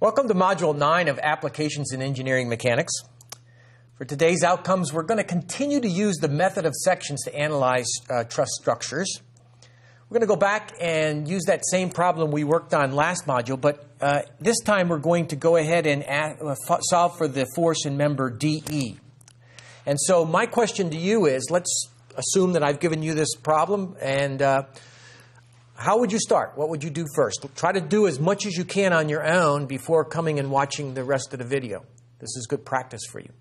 Welcome to Module 9 of Applications in Engineering Mechanics. For today's outcomes, we're going to continue to use the method of sections to analyze truss structures. We're going to go back and use that same problem we worked on last module, but this time we're going to go ahead and solve for the force in member DE. And so my question to you is, let's assume that I've given you this problem, and how would you start? What would you do first? Try to do as much as you can on your own before coming and watching the rest of the video. This is good practice for you.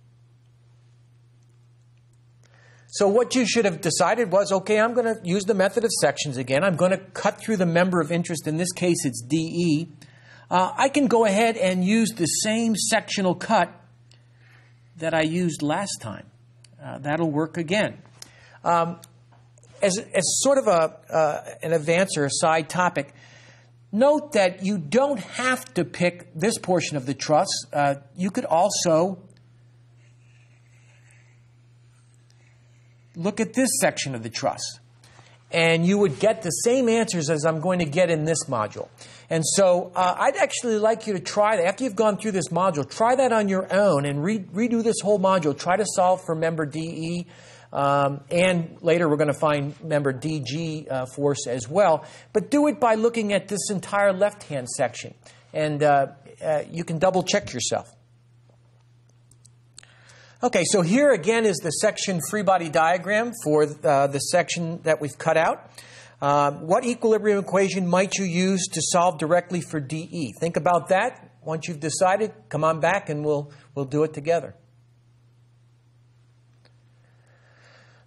So what you should have decided was, okay, I'm going to use the method of sections again. I'm going to cut through the member of interest. In this case, it's DE. I can go ahead and use the same sectional cut that I used last time. That'll work again. As sort of an advance or a side topic, note that you don't have to pick this portion of the truss. You could also look at this section of the truss, and you would get the same answers as I'm going to get in this module. And so I'd actually like you to try that. After you've gone through this module, try that on your own and redo this whole module. Try to solve for member DE. And later we're going to find member DG force as well. But do it by looking at this entire left-hand section. And you can double-check yourself. Okay, so here again is the section free body diagram for the section that we've cut out. What equilibrium equation might you use to solve directly for DE? Think about that. Once you've decided, come on back and we'll do it together.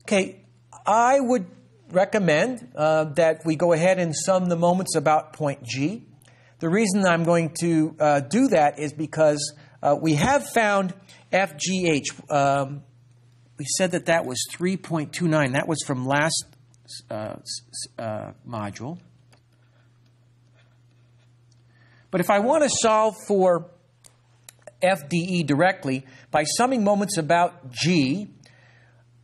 Okay, I would recommend that we go ahead and sum the moments about point G. The reason I'm going to do that is because we have found FGH. We said that was 3.29. That was from last module. But if I want to solve for FDE directly, by summing moments about G,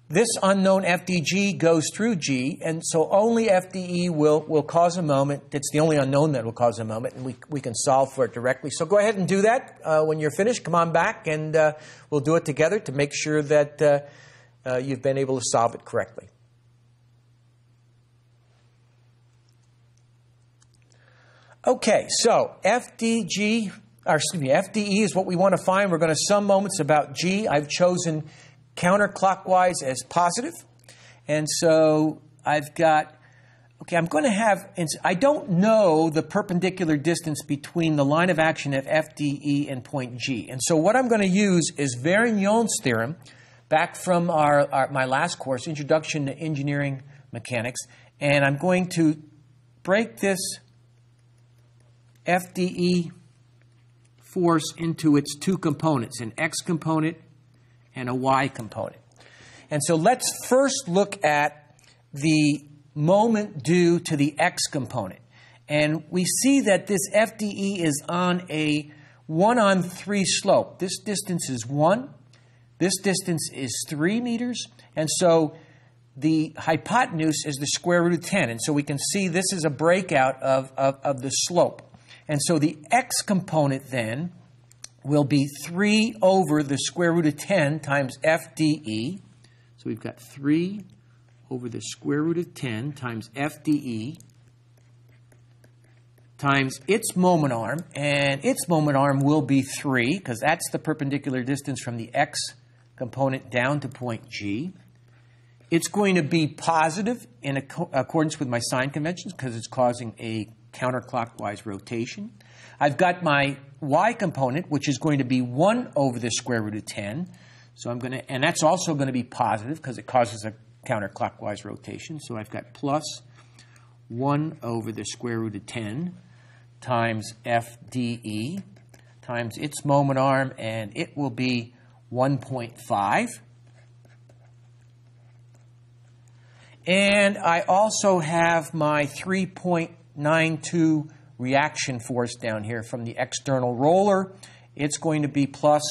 this unknown FDG goes through G, and so only FDE will cause a moment. It's the only unknown that will cause a moment, and we can solve for it directly. So go ahead and do that. When you're finished, come on back, and we'll do it together to make sure that you've been able to solve it correctly. Okay, so FDE is what we want to find. We're going to sum moments about G. I've chosen counterclockwise as positive. And so I've got, okay, I'm going to have, I don't know the perpendicular distance between the line of action at FDE and point G. And so what I'm going to use is Varignon's theorem, back from my last course, Introduction to Engineering Mechanics. And I'm going to break this FDE force into its two components, an X component and a Y component. And so let's first look at the moment due to the X component. And we see that this FDE is on a 1-on-3 slope. This distance is 1. This distance is 3 meters. And so the hypotenuse is the square root of 10. And so we can see this is a breakout of the slope. And so the X component then will be 3 over the square root of 10 times FDE. So we've got 3 over the square root of 10 times FDE times its moment arm. And its moment arm will be 3, because that's the perpendicular distance from the X component down to point G. It's going to be positive in accordance with my sign conventions, because it's causing a counterclockwise rotation. I've got my Y component, which is going to be 1 over the square root of 10. So I'm going to, and that's also going to be positive because it causes a counterclockwise rotation. So I've got plus 1 over the square root of 10 times FDE times its moment arm, and it will be 1.5. And I also have my 3.92 reaction force down here from the external roller. It's going to be plus,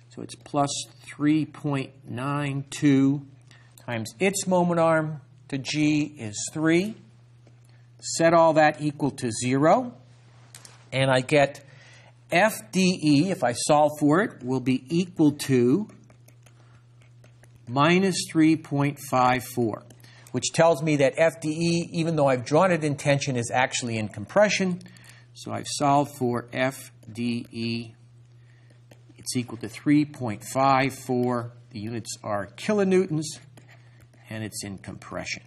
so it's plus 3.92 times its moment arm to G is 3. Set all that equal to 0. And I get FDE, if I solve for it, will be equal to minus 3.54, which tells me that FDE, even though I've drawn it in tension, is actually in compression. So I've solved for FDE. It's equal to 3.54. The units are kilonewtons, and it's in compression.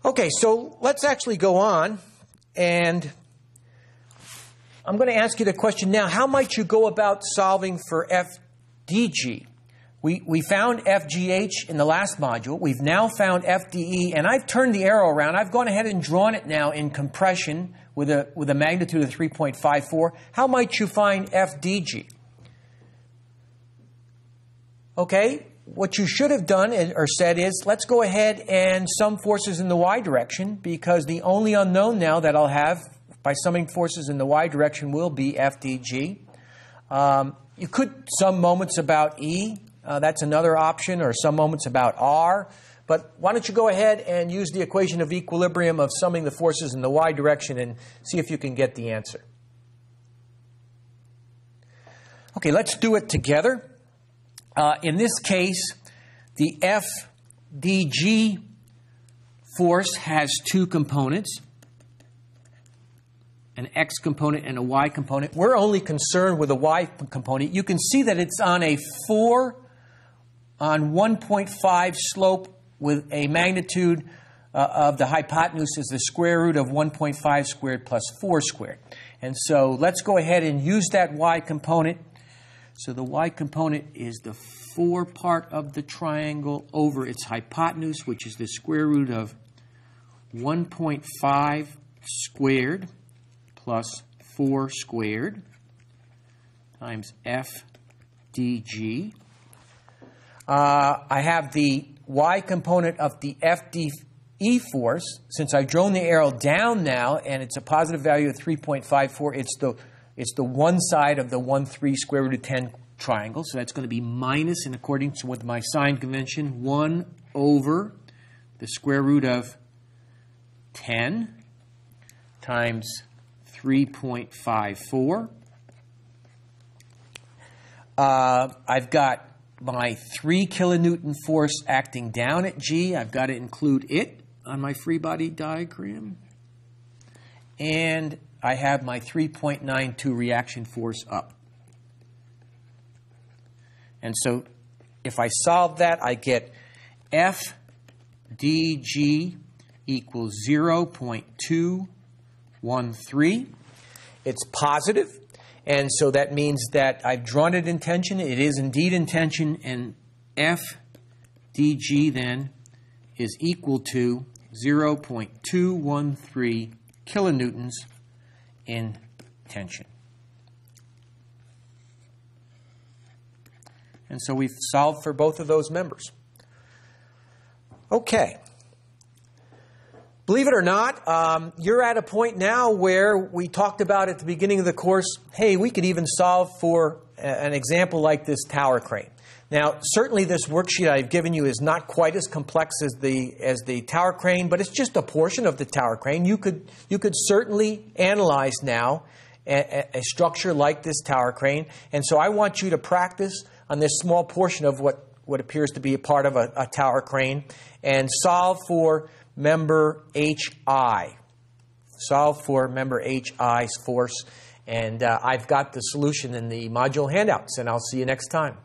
Okay, so let's actually go on, and I'm going to ask you the question now, how might you go about solving for FDG? We found FGH in the last module. We've now found FDE, and I've turned the arrow around. I've gone ahead and drawn it now in compression with a magnitude of 3.54. How might you find FDG? Okay, what you should have done or said is, let's go ahead and sum forces in the y direction, because the only unknown now that I'll have by summing forces in the y direction will be FDG. You could sum moments about E. That's another option, or some moments about R. But why don't you go ahead and use the equation of equilibrium of summing the forces in the y direction and see if you can get the answer. Okay, let's do it together. In this case, the FDG force has two components, an x component and a y component. We're only concerned with the y component. You can see that it's on a 4 on 1.5 slope with a magnitude of the hypotenuse is the square root of 1.5 squared plus 4 squared. And so let's go ahead and use that y component. So the y component is the 4 part of the triangle over its hypotenuse, which is the square root of 1.5 squared plus 4 squared times FDG. I have the y component of the FDE force. Since I've drawn the arrow down now, and it's a positive value of 3.54, it's the one side of the 1, 3 square root of 10 triangle. So that's going to be minus, in accordance with my sign convention, 1 over the square root of 10 times 3.54. I've got my 3 kilonewton force acting down at G. I've got to include it on my free body diagram. And I have my 3.92 reaction force up. And so if I solve that, I get FDG equals 0.213. It's positive. And so that means that I've drawn it in tension. It is indeed in tension. And FDG then is equal to 0.213 kilonewtons in tension. And so we've solved for both of those members. Okay. Believe it or not, you're at a point now where we talked about at the beginning of the course, hey, we could even solve for an example like this tower crane. Now, certainly this worksheet I've given you is not quite as complex as the tower crane, but it's just a portion of the tower crane. You could certainly analyze now a structure like this tower crane. And so I want you to practice on this small portion of what appears to be a part of a tower crane and solve for member HI. Solve for member HI's force. And I've got the solution in the module handouts, and I'll see you next time.